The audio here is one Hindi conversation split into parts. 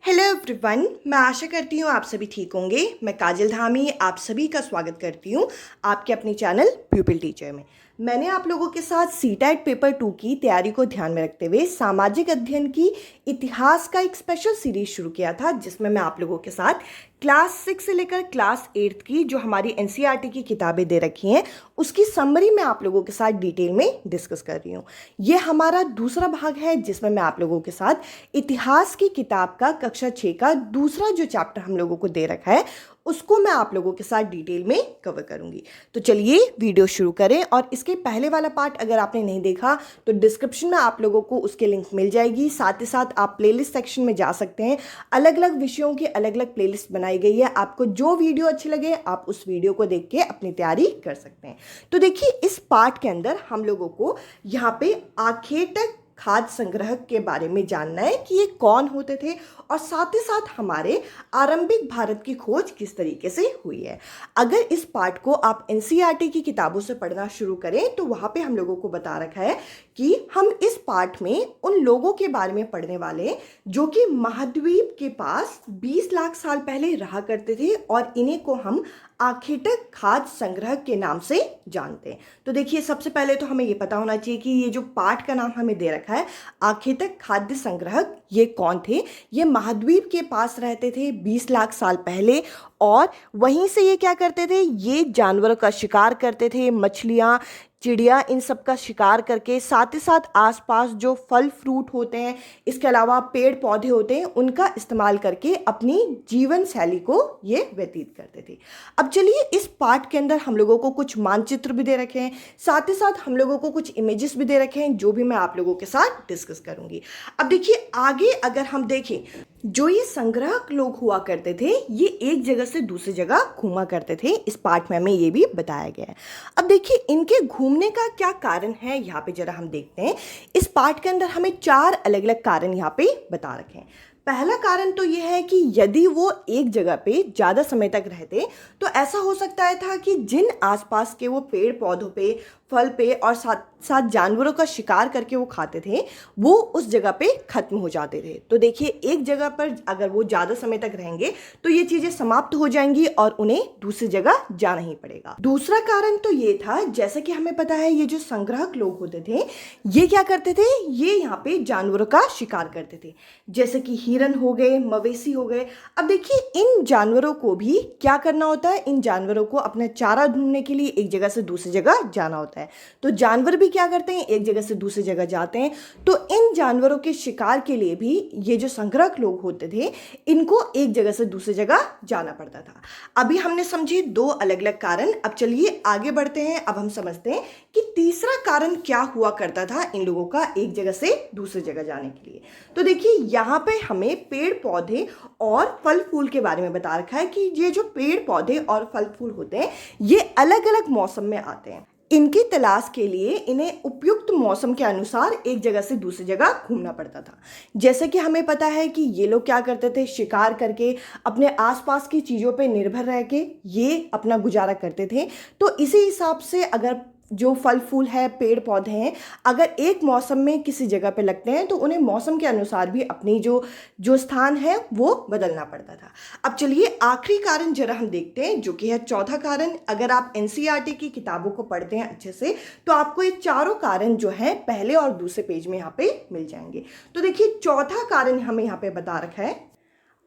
हेलो एवरीवन, मैं आशा करती हूँ आप सभी ठीक होंगे। मैं काजल धामी आप सभी का स्वागत करती हूँ आपके अपने चैनल प्यूपिल टीचर में। मैंने आप लोगों के साथ सीटेट पेपर 2 की तैयारी को ध्यान में रखते हुए सामाजिक अध्ययन की इतिहास का एक स्पेशल सीरीज शुरू किया था, जिसमें मैं आप लोगों के साथ क्लास 6 से लेकर क्लास 8 की जो हमारी एनसीईआरटी की किताबें दे रखी हैं उसकी समरी मैं आप लोगों के साथ डिटेल में डिस्कस कर रही हूँ। ये हमारा दूसरा भाग है जिसमें मैं आप लोगों के साथ इतिहास की किताब का कक्षा 6 का दूसरा जो चैप्टर हम लोगों को दे रखा है उसको मैं आप लोगों के साथ डिटेल में कवर करूंगी। तो चलिए वीडियो शुरू करें। और इसके पहले वाला पार्ट अगर आपने नहीं देखा तो डिस्क्रिप्शन में आप लोगों को उसके लिंक मिल जाएगी। साथ ही साथ आप प्लेलिस्ट सेक्शन में जा सकते हैं, अलग अलग विषयों की अलग अलग प्लेलिस्ट बनाई गई है। आपको जो वीडियो अच्छी लगे आप उस वीडियो को देख के अपनी तैयारी कर सकते हैं। तो देखिए, इस पार्ट के अंदर हम लोगों को यहाँ पे आखेटक खाद्य संग्रह के बारे में जानना है कि ये कौन होते थे और साथ ही साथ हमारे आरंभिक भारत की खोज किस तरीके से हुई है। अगर इस पार्ट को आप एनसीईआरटी की किताबों से पढ़ना शुरू करें तो वहाँ पे हम लोगों को बता रखा है कि हम इस पार्ट में उन लोगों के बारे में पढ़ने वाले हैं जो कि महाद्वीप के पास 20 लाख साल पहले रहा करते थे और इन्हीं को हम आखेटक खाद्य संग्रह के नाम से जानते हैं। तो देखिए, सबसे पहले तो हमें ये पता होना चाहिए कि ये जो पाठ का नाम हमें दे रखा है आखेटक खाद्य संग्रह, ये कौन थे। ये महाद्वीप के पास रहते थे 20 लाख साल पहले और वहीं से ये क्या करते थे, ये जानवरों का शिकार करते थे, मछलियाँ चिड़िया इन सब का शिकार करके, साथ ही साथ आसपास जो फल फ्रूट होते हैं, इसके अलावा पेड़ पौधे होते हैं, उनका इस्तेमाल करके अपनी जीवन शैली को ये व्यतीत करते थे। अब चलिए, इस पार्ट के अंदर हम लोगों को कुछ मानचित्र भी दे रखे हैं, साथ ही साथ हम लोगों को कुछ इमेजेस भी दे रखे हैं जो भी मैं आप लोगों के साथ डिस्कस करूंगी। अब देखिए, आगे अगर हम देखें, जो ये संग्राहक लोग हुआ करते थे ये एक जगह से दूसरी जगह घूमा करते थे। इस पार्ट में हमें ये भी बताया गया है। अब देखिए, इनके घूमने का क्या कारण है, यहाँ पे जरा हम देखते हैं। इस पार्ट के अंदर हमें 4 अलग अलग कारण यहाँ पे बता रखे हैं। पहला कारण तो ये है कि यदि वो एक जगह पे ज़्यादा समय तक रहते तो ऐसा हो सकता है था कि जिन आसपास के वो पेड़ पौधों पे, फल पे और साथ साथ जानवरों का शिकार करके वो खाते थे वो उस जगह पे खत्म हो जाते थे। तो देखिए, एक जगह पर अगर वो ज़्यादा समय तक रहेंगे तो ये चीज़ें समाप्त हो जाएंगी और उन्हें दूसरी जगह जाना ही पड़ेगा। दूसरा कारण तो ये था, जैसे कि हमें पता है ये जो संग्राहक लोग होते थे ये क्या करते थे, ये यहाँ पे जानवरों का शिकार करते थे, जैसे कि हिरन हो गए, मवेशी हो गए। अब देखिए, इन जानवरों को भी क्या करना होता है, इन जानवरों को अपना चारा ढूंढने के लिए एक जगह से दूसरी जगह जाना होता है। तो जानवर भी क्या करते हैं, एक जगह से दूसरी जगह जाते हैं। तो इन जानवरों के शिकार के लिए भी ये जो संग्राहक लोग होते थे इनको एक जगह से दूसरी जगह जाना पड़ता था। अभी हमने समझे 2 अलग अलग कारण। अब चलिए आगे बढ़ते हैं। अब हम समझते हैं कि तीसरा कारण क्या हुआ करता था इन लोगों का एक जगह से दूसरी जगह जाने के लिए। तो देखिए, यहाँ पे हमें पेड़ पौधे और फल फूल के बारे में बता रखा है कि ये जो पेड़ पौधे और फल फूल होते हैं ये अलग अलग मौसम में आते हैं। इनकी तलाश के लिए इन्हें उपयुक्त मौसम के अनुसार एक जगह से दूसरी जगह घूमना पड़ता था। जैसे कि हमें पता है कि ये लोग क्या करते थे, शिकार करके अपने आसपास की चीज़ों पे निर्भर रह के ये अपना गुजारा करते थे। तो इसी हिसाब से अगर जो फल फूल है, पेड़ पौधे हैं, अगर एक मौसम में किसी जगह पे लगते हैं तो उन्हें मौसम के अनुसार भी अपनी जो स्थान है वो बदलना पड़ता था। अब चलिए आखिरी कारण जरा हम देखते हैं, जो कि है चौथा कारण। अगर आप एनसीईआरटी की किताबों को पढ़ते हैं अच्छे से तो आपको ये चारों कारण जो है पहले और दूसरे पेज में यहाँ पे मिल जाएंगे। तो देखिए, चौथा कारण हमें यहाँ पे बता रखा है।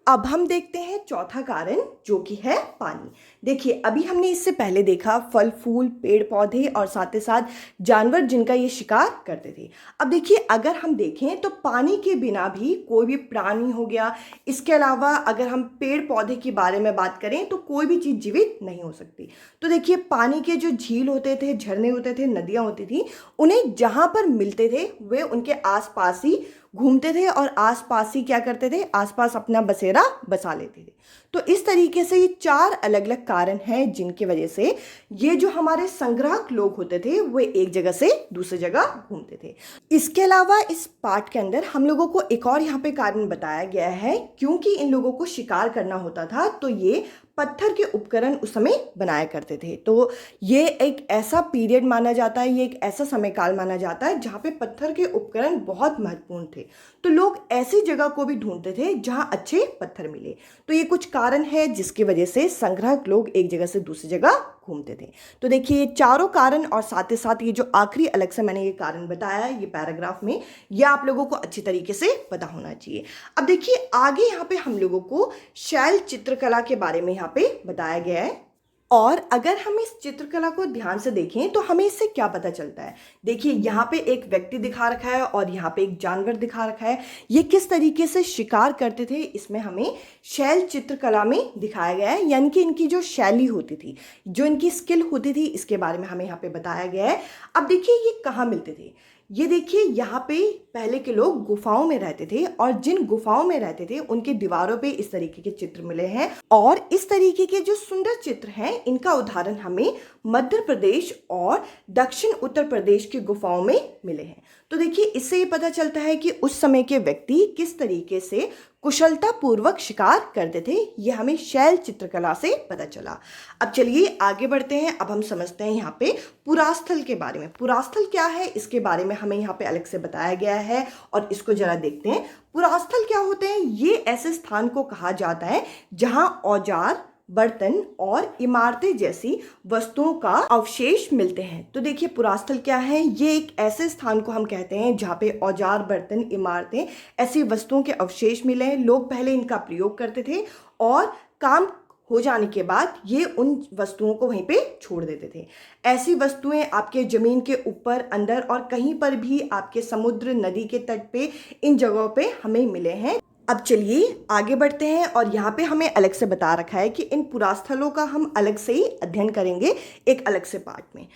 अब हम देखते हैं चौथा कारण, जो कि है पानी। देखिए, अभी हमने इससे पहले देखा फल फूल, पेड़ पौधे और साथ ही साथ जानवर जिनका ये शिकार करते थे। अब देखिए, अगर हम देखें तो पानी के बिना भी कोई भी प्राणी हो गया, इसके अलावा अगर हम पेड़ पौधे के बारे में बात करें तो कोई भी चीज़ जीवित नहीं हो सकती। तो देखिए, पानी के जो झील होते थे, झरने होते थे, नदियाँ होती थी, उन्हें जहाँ पर मिलते थे वे उनके आसपास ही घूमते थे और आसपास ही क्या करते थे, आसपास अपना बसेरा बसा लेते थे। तो इस तरीके से ये 4 अलग अलग कारण हैं जिनकी वजह से ये जो हमारे संग्राहक लोग होते थे वो एक जगह से दूसरी जगह घूमते थे। इसके अलावा इस पाठ के अंदर हम लोगों को एक और यहाँ पे कारण बताया गया है, क्योंकि इन लोगों को शिकार करना होता था तो ये पत्थर के उपकरण उस समय बनाया करते थे। तो ये एक ऐसा पीरियड माना जाता है, ये एक ऐसा समय काल माना जाता है जहाँ पे पत्थर के उपकरण बहुत महत्वपूर्ण थे। तो लोग ऐसी जगह को भी ढूंढते थे जहाँ अच्छे पत्थर मिले। तो ये कुछ कारण है जिसकी वजह से संग्राहक लोग एक जगह से दूसरी जगह घूमते थे। तो देखिए, ये चारों कारण और साथ ही साथ ये जो आखिरी अलग से मैंने ये कारण बताया है ये पैराग्राफ में, ये आप लोगों को अच्छी तरीके से पता होना चाहिए। अब देखिए, आगे यहाँ पे हम लोगों को शैल चित्रकला के बारे में यहाँ पे बताया गया है। और अगर हम इस चित्रकला को ध्यान से देखें तो हमें इससे क्या पता चलता है। देखिए, यहाँ पे एक व्यक्ति दिखा रखा है और यहाँ पे एक जानवर दिखा रखा है। ये किस तरीके से शिकार करते थे इसमें हमें शैल चित्रकला में दिखाया गया है, यानी कि इनकी जो शैली होती थी, जो इनकी स्किल होती थी, इसके बारे में हमें यहाँ पे बताया गया है। अब देखिए, ये कहाँ मिलते थे। ये देखिए, यहाँ पे पहले के लोग गुफाओं में रहते थे और जिन गुफाओं में रहते थे उनके दीवारों पे इस तरीके के चित्र मिले हैं। और इस तरीके के जो सुंदर चित्र हैं इनका उदाहरण हमें मध्य प्रदेश और दक्षिण उत्तर प्रदेश की गुफाओं में मिले हैं। तो देखिए, इससे ये पता चलता है कि उस समय के व्यक्ति किस तरीके से कुशलता पूर्वक शिकार करते थे। यह हमें शैल चित्रकला से पता चला। अब चलिए आगे बढ़ते हैं। अब हम समझते हैं यहाँ पे पुरास्थल के बारे में। पुरास्थल क्या है इसके बारे में हमें यहाँ पे अलग से बताया गया है और इसको जरा देखते हैं। पुरास्थल क्या होते हैं? ये ऐसे स्थान को कहा जाता है जहाँ औजार, बर्तन और इमारतें जैसी वस्तुओं का अवशेष मिलते हैं। तो देखिए, पुरास्थल क्या है? ये एक ऐसे स्थान को हम कहते हैं जहाँ पे औजार, बर्तन, इमारतें, ऐसी वस्तुओं के अवशेष मिले हैं। लोग पहले इनका प्रयोग करते थे और काम हो जाने के बाद ये उन वस्तुओं को वहीं पे छोड़ देते थे। ऐसी वस्तुएं आपके ज़मीन के ऊपर, अंदर और कहीं पर भी आपके समुद्र, नदी के तट पे, इन जगहों पे हमें मिले हैं। अब चलिए आगे बढ़ते हैं और यहाँ पे हमें अलग से बता रखा है कि इन पुरास्थलों का हम अलग से ही अध्ययन करेंगे एक अलग से पार्ट में।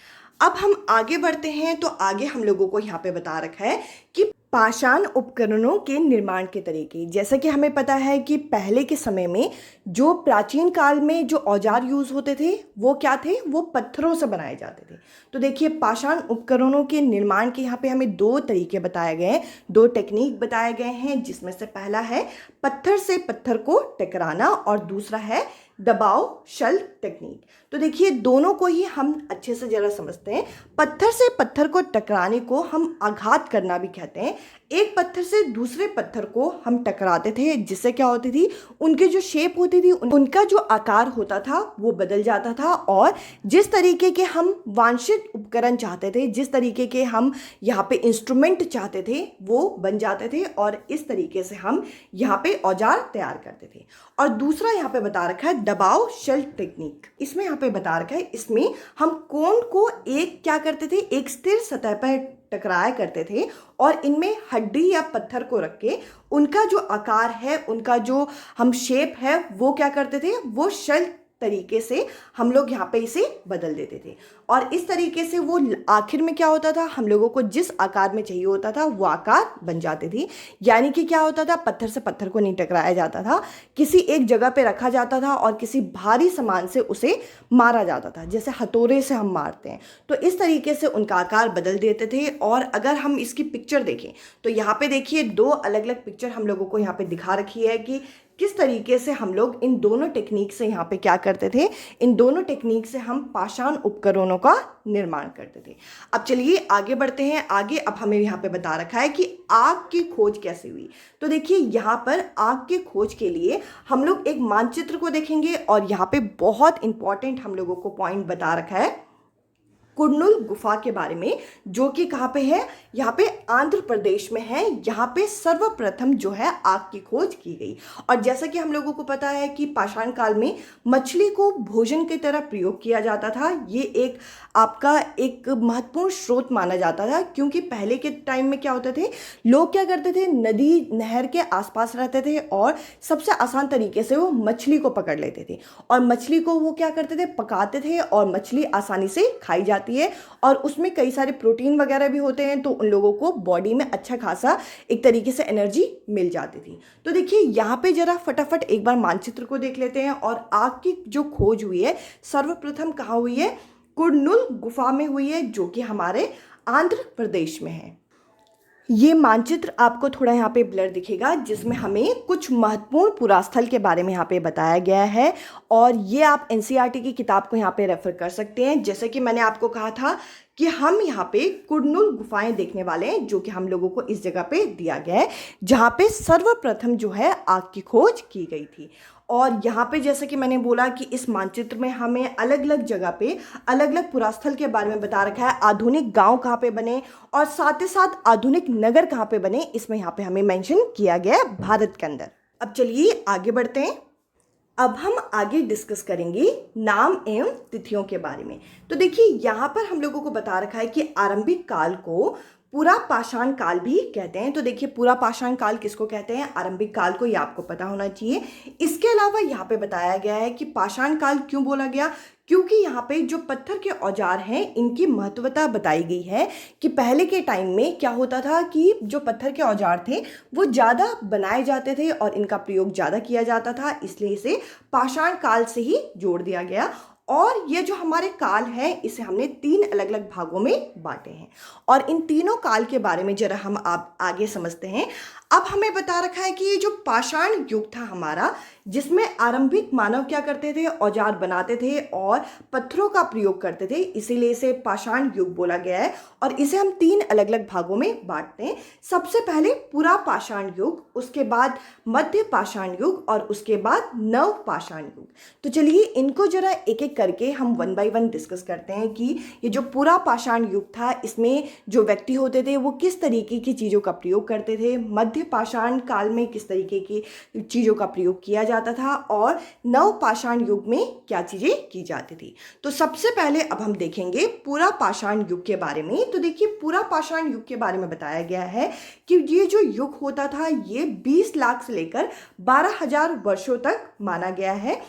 अब हम आगे बढ़ते हैं तो आगे हम लोगों को यहाँ पे बता रखा है कि पाषाण उपकरणों के निर्माण के तरीके। जैसा कि हमें पता है कि पहले के समय में जो प्राचीन काल में जो औजार यूज़ होते थे वो क्या थे? वो पत्थरों से बनाए जाते थे। तो देखिए, पाषाण उपकरणों के निर्माण के यहाँ पे हमें दो तरीके बताए गए हैं, दो टेक्निक बताए गए हैं, जिसमें से पहला है पत्थर से पत्थर को टकराना और दूसरा है दबाव शल टेक्निक। तो देखिए, दोनों को ही हम अच्छे से जरा समझते हैं। पत्थर से पत्थर को टकराने को हम आघात करना भी कहते हैं। एक पत्थर से दूसरे पत्थर को हम टकराते थे, जिससे क्या होती थी, उनकी जो शेप होती थी, उनका जो आकार होता था वो बदल जाता था और जिस तरीके के हम वांछित उपकरण चाहते थे, जिस तरीके के हम यहाँ पे इंस्ट्रूमेंट चाहते थे, वो बन जाते थे और इस तरीके से हम यहाँ पे औजार तैयार करते थे। और दूसरा यहाँ पे बता रखा है दबाव शल टेक्निक। इसमें यहाँ पे बता रखा है, इसमें हम कोन को एक क्या करते थे, एक स्थिर सतह पर टकराया करते थे और इनमें हड्डी या पत्थर को रख के उनका जो आकार है, उनका जो हम शेप है, वो क्या करते थे, वो शल तरीके से हम लोग यहाँ पे इसे बदल देते थे। और इस तरीके से वो आखिर में क्या होता था, हम लोगों को जिस आकार में चाहिए होता था वो आकार बन जाती थी। यानी कि क्या होता था, पत्थर से पत्थर को नहीं टकराया जाता था, किसी एक जगह पे रखा जाता था और किसी भारी सामान से उसे मारा जाता था, जैसे हथौड़े से हम मारते हैं। तो इस तरीके से उनका आकार बदल देते थे। और अगर हम इसकी पिक्चर देखें तो यहाँ पे देखिए, दो अलग अलग पिक्चर हम लोगों को यहाँ पे दिखा रखी है कि किस तरीके से हम लोग इन दोनों टेक्निक से यहाँ पे क्या करते थे, इन दोनों टेक्निक से हम पाषाण उपकरणों का निर्माण करते थे। अब चलिए आगे बढ़ते हैं। आगे अब हमें यहाँ पे बता रखा है कि आग की खोज कैसे हुई। तो देखिए, यहाँ पर आग की खोज के लिए हम लोग एक मानचित्र को देखेंगे और यहाँ पे बहुत इंपॉर्टेंट हम लोगों को पॉइंट बता रखा है कुरनूल गुफा के बारे में, जो कि कहाँ पे है, यहाँ पे आंध्र प्रदेश में है। यहाँ पे सर्वप्रथम जो है आग की खोज की गई। और जैसा कि हम लोगों को पता है कि पाषाण काल में मछली को भोजन की तरह प्रयोग किया जाता था। ये एक आपका एक महत्वपूर्ण स्रोत माना जाता था, क्योंकि पहले के टाइम में क्या होते थे, लोग क्या करते थे, नदी नहर के आसपास रहते थे और सबसे आसान तरीके से वो मछली को पकड़ लेते थे और मछली को वो क्या करते थे, पकाते थे और मछली आसानी से खाई जाती है और उसमें कई सारे प्रोटीन वगैरह भी होते हैं, तो उन लोगों को बॉडी में अच्छा खासा एक तरीके से एनर्जी मिल जाती थी। तो देखिए, यहाँ पे जरा फटाफट एक बार मानचित्र को देख लेते हैं। और आग की जो खोज हुई है सर्वप्रथम कहाँ हुई है, कुरनूल गुफा में हुई है, जो कि हमारे आंध्र प्रदेश में है। ये मानचित्र आपको थोड़ा यहाँ पे ब्लर दिखेगा, जिसमें हमें कुछ महत्वपूर्ण पुरास्थल के बारे में यहाँ पे बताया गया है। और ये आप एनसीईआरटी की किताब को यहाँ पे रेफर कर सकते हैं। जैसे कि मैंने आपको कहा था कि हम यहाँ पे कुडनुल गुफाएं देखने वाले हैं, जो कि हम लोगों को इस जगह पे दिया गया है, जहाँ पे सर्वप्रथम जो है आग की खोज की गई थी। और यहाँ पे जैसे कि मैंने बोला कि इस मानचित्र में हमें अलग अलग जगह पे अलग अलग पुरास्थल के बारे में बता रखा है। आधुनिक गांव कहाँ पे बने और साथ ही साथ आधुनिक नगर कहाँ पे बने, इसमें यहाँ पे हमें मेंशन किया गया है भारत के अंदर। अब चलिए आगे बढ़ते हैं। अब हम आगे डिस्कस करेंगे नाम एवं तिथियों के बारे में। तो देखिए यहाँ पर हम लोगों को बता रखा है कि आरंभिक काल को पूरा पाषाण काल भी कहते हैं। तो देखिए पूरा पाषाण काल किसको कहते हैं, आरंभिक काल को, ये आपको पता होना चाहिए। इसके अलावा यहाँ पे बताया गया है कि पाषाण काल क्यों बोला गया, क्योंकि यहाँ पे जो पत्थर के औजार हैं इनकी महत्वता बताई गई है कि पहले के टाइम में क्या होता था कि जो पत्थर के औजार थे वो ज़्यादा बनाए जाते थे और इनका प्रयोग ज़्यादा किया जाता था, इसलिए इसे पाषाण काल से ही जोड़ दिया गया। और ये जो हमारे काल है इसे हमने 3 अलग अलग भागों में बांटे हैं और इन तीनों काल के बारे में जरा हम आप आगे समझते हैं। अब हमें बता रखा है कि ये जो पाषाण युग था हमारा, जिसमें आरंभिक मानव क्या करते थे, औजार बनाते थे और पत्थरों का प्रयोग करते थे, इसीलिए इसे पाषाण युग बोला गया है। और इसे हम 3 अलग अलग भागों में बांटते हैं। सबसे पहले पुरा पाषाण युग, उसके बाद मध्य पाषाण युग और उसके बाद नव पाषाण युग। तो चलिए इनको जरा एक एक करके हम 1 बाय 1 डिस्कस करते हैं कि ये जो पुरा पाषाण युग था इसमें जो व्यक्ति होते थे वो किस तरीके की चीज़ों का प्रयोग करते थे, मध्य पाषाण काल में किस तरीके की चीज़ों का प्रयोग किया जाता था और नव पाषाण युग में क्या चीज़ें की जाती थी। तो सबसे पहले अब हम देखेंगे पूरा पाषाण युग के बारे में। तो देखिए पूरा पाषाण युग के बारे में बताया गया है कि ये जो युग होता था ये 20 लाख से लेकर 12,000 वर्षों तक माना गया है।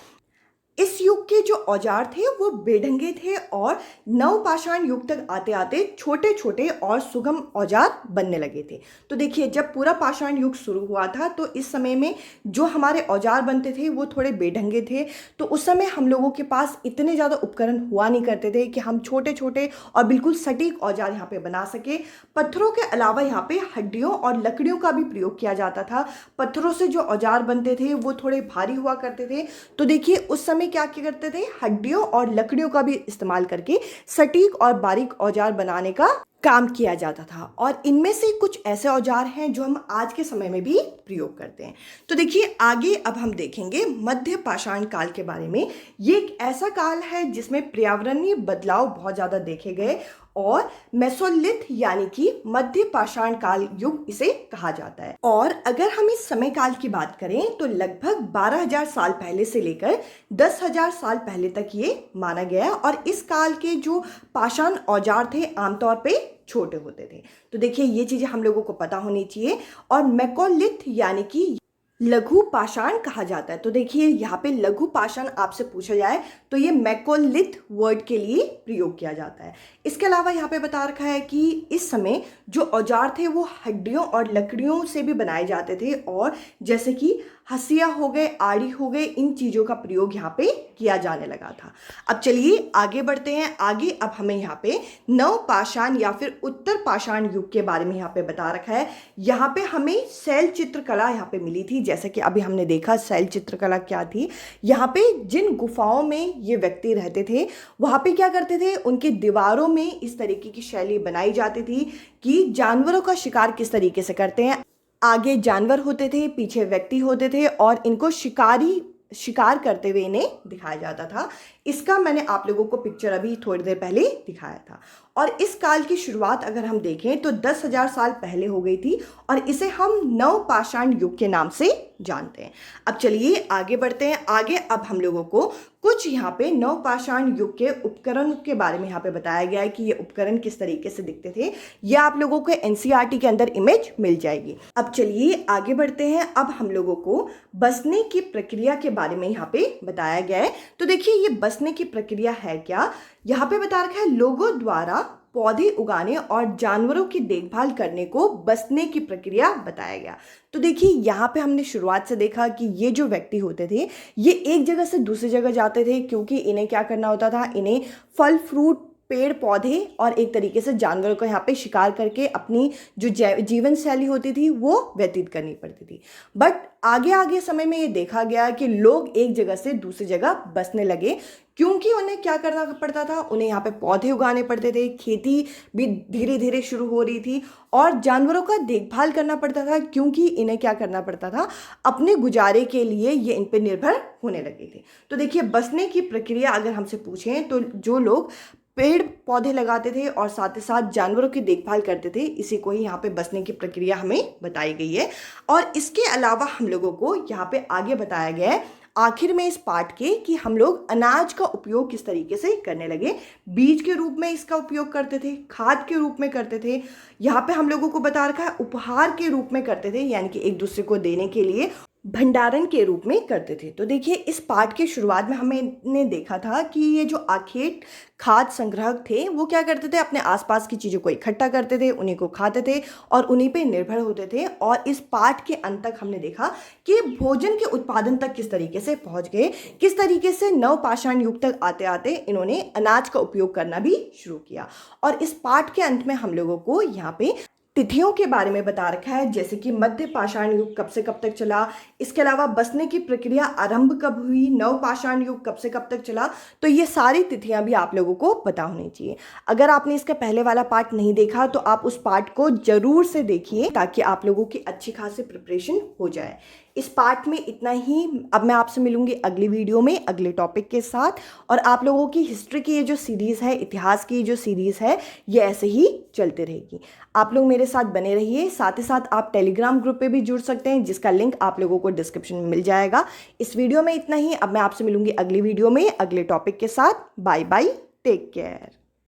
इस युग के जो औजार थे वो बेढंगे थे और नवपाषाण युग तक आते आते छोटे छोटे और सुगम औजार बनने लगे थे। तो देखिए जब पूरा पाषाण युग शुरू हुआ था तो इस समय में जो हमारे औजार बनते थे वो थोड़े बेढंगे थे। तो उस समय हम लोगों के पास इतने ज़्यादा उपकरण हुआ नहीं करते थे कि हम छोटे छोटे और बिल्कुल सटीक औजार यहाँ पे बना सके। पत्थरों के अलावा यहाँ पे हड्डियों और लकड़ियों का भी प्रयोग किया जाता था। पत्थरों से जो औजार बनते थे वो थोड़े भारी हुआ करते थे। तो देखिए उस समय क्या करते थे, हड्डियों और लकड़ियों का भी इस्तेमाल करके सटीक और बारीक औजार बनाने का काम किया जाता था। और इनमें से कुछ ऐसे औजार हैं जो हम आज के समय में भी प्रयोग करते हैं। तो देखिए आगे अब हम देखेंगे मध्य पाषाण काल के बारे में। ये एक ऐसा काल है जिसमें पर्यावरणीय बदलाव बहुत ज़्यादा देखे गए और मेसोलिथ यानी कि मध्य पाषाण काल युग इसे कहा जाता है। और अगर हम इस समय काल की बात करें तो लगभग 12,000 साल पहले से लेकर 10,000 साल पहले तक ये माना गया है। और इस काल के जो पाषाण औजार थे आमतौर पे छोटे होते थे। तो देखिए ये चीज़ें हम लोगों को पता होनी चाहिए। और मेकोलिथ यानी कि लघु पाषाण कहा जाता है। तो देखिए यहाँ पे लघु पाषाण आपसे पूछा जाए तो ये मैकोलिथ वर्ड के लिए प्रयोग किया जाता है। इसके अलावा यहाँ पे बता रखा है कि इस समय जो औजार थे वो हड्डियों और लकड़ियों से भी बनाए जाते थे और जैसे कि हसिया हो गए, आड़ी हो गए, इन चीज़ों का प्रयोग यहाँ पे किया जाने लगा था। अब चलिए आगे बढ़ते हैं। आगे अब हमें यहाँ पे नव पाषाण या फिर उत्तर पाषाण युग के बारे में यहाँ पे बता रखा है। यहाँ पे हमें शैल चित्रकला यहाँ पे मिली थी। जैसे कि अभी हमने देखा शैल चित्रकला क्या थी। यहाँ पे जिन गुफाओं में ये व्यक्ति रहते थे वहाँ पे क्या करते थे, उनकी दीवारों में इस तरीके की शैली बनाई जाती थी कि जानवरों का शिकार किस तरीके से करते हैं। आगे जानवर होते थे, पीछे व्यक्ति होते थे और इनको शिकार करते हुए इन्हें दिखाया जाता था। इसका मैंने आप लोगों को पिक्चर अभी थोड़ी देर पहले दिखाया था। और इस काल की शुरुआत अगर हम देखें तो 10,000 साल पहले हो गई थी और इसे हम नव पाषाण युग के नाम से जानते हैं। अब चलिए आगे बढ़ते हैं। आगे अब हम लोगों को कुछ यहाँ पे नव पाषाण युग के उपकरण के बारे में यहाँ पे बताया गया है कि ये उपकरण किस तरीके से दिखते थे। ये आप लोगों को एनसीईआरटी के अंदर इमेज मिल जाएगी। अब चलिए आगे बढ़ते हैं। अब हम लोगों को बसने की प्रक्रिया के बारे में यहाँ पे बताया गया है। तो देखिए ये बसने की प्रक्रिया है क्या, यहाँ पे बता रखा है लोगों द्वारा पौधे उगाने और जानवरों की देखभाल करने को बसने की प्रक्रिया बताया गया। तो देखिए यहाँ पे हमने शुरुआत से देखा कि ये जो व्यक्ति होते थे ये एक जगह से दूसरी जगह जाते थे क्योंकि इन्हें क्या करना होता था, इन्हें फल फ्रूट पेड़ पौधे और एक तरीके से जानवरों को यहाँ पे शिकार करके अपनी जो जीवन शैली होती थी वो व्यतीत करनी पड़ती थी। बट आगे आगे समय में ये देखा गया कि लोग एक जगह से दूसरी जगह बसने लगे, क्योंकि उन्हें क्या करना पड़ता था, उन्हें यहाँ पे पौधे उगाने पड़ते थे, खेती भी धीरे धीरे शुरू हो रही थी और जानवरों का देखभाल करना पड़ता था, क्योंकि इन्हें क्या करना पड़ता था, अपने गुजारे के लिए ये इन पर निर्भर होने लगे थे। तो देखिए, बसने की प्रक्रिया अगर हमसे पूछें तो जो लोग पेड़ पौधे लगाते थे और साथ ही साथ जानवरों की देखभाल करते थे, इसी को ही यहाँ पे बसने की प्रक्रिया हमें बताई गई है। और इसके अलावा हम लोगों को यहाँ पे आगे बताया गया है आखिर में इस पाठ के कि हम लोग अनाज का उपयोग किस तरीके से करने लगे। बीज के रूप में इसका उपयोग करते थे, खाद के रूप में करते थे, यहाँ पे हम लोगों को बता रखा है उपहार के रूप में करते थे, यानी कि एक दूसरे को देने के लिए भंडारण के रूप में करते थे। तो देखिए, इस पाठ के शुरुआत में हमने देखा था कि ये जो आखेट खाद संग्राहक थे वो क्या करते थे, अपने आसपास की चीज़ों को इकट्ठा करते थे, उन्हीं को खाते थे और उन्हीं पे निर्भर होते थे। और इस पाठ के अंत तक हमने देखा कि भोजन के उत्पादन तक किस तरीके से पहुंच गए, किस तरीके से नवपाषाण युग तक आते आते इन्होंने अनाज का उपयोग करना भी शुरू किया। और इस पाठ के अंत में हम लोगों को यहाँ पे तिथियों के बारे में बता रखा है, जैसे कि मध्य पाषाण युग कब से कब तक चला, इसके अलावा बसने की प्रक्रिया आरंभ कब हुई, नव पाषाण युग कब से कब तक चला। तो ये सारी तिथियां भी आप लोगों को पता होनी चाहिए। अगर आपने इसका पहले वाला पार्ट नहीं देखा तो आप उस पार्ट को जरूर से देखिए, ताकि आप लोगों की अच्छी खासी प्रिपरेशन हो जाए। इस पार्ट में इतना ही। अब मैं आपसे मिलूंगी अगली वीडियो में अगले टॉपिक के साथ। और आप लोगों की हिस्ट्री की ये जो सीरीज़ है, इतिहास की जो सीरीज़ है, ये ऐसे ही चलते रहेगी। आप लोग मेरे साथ बने रहिए। साथ ही साथ आप टेलीग्राम ग्रुप पे भी जुड़ सकते हैं, जिसका लिंक आप लोगों को डिस्क्रिप्शन में मिल जाएगा। इस वीडियो में इतना ही। अब मैं आपसे मिलूंगी अगली वीडियो में अगले टॉपिक के साथ। Bye bye, take care.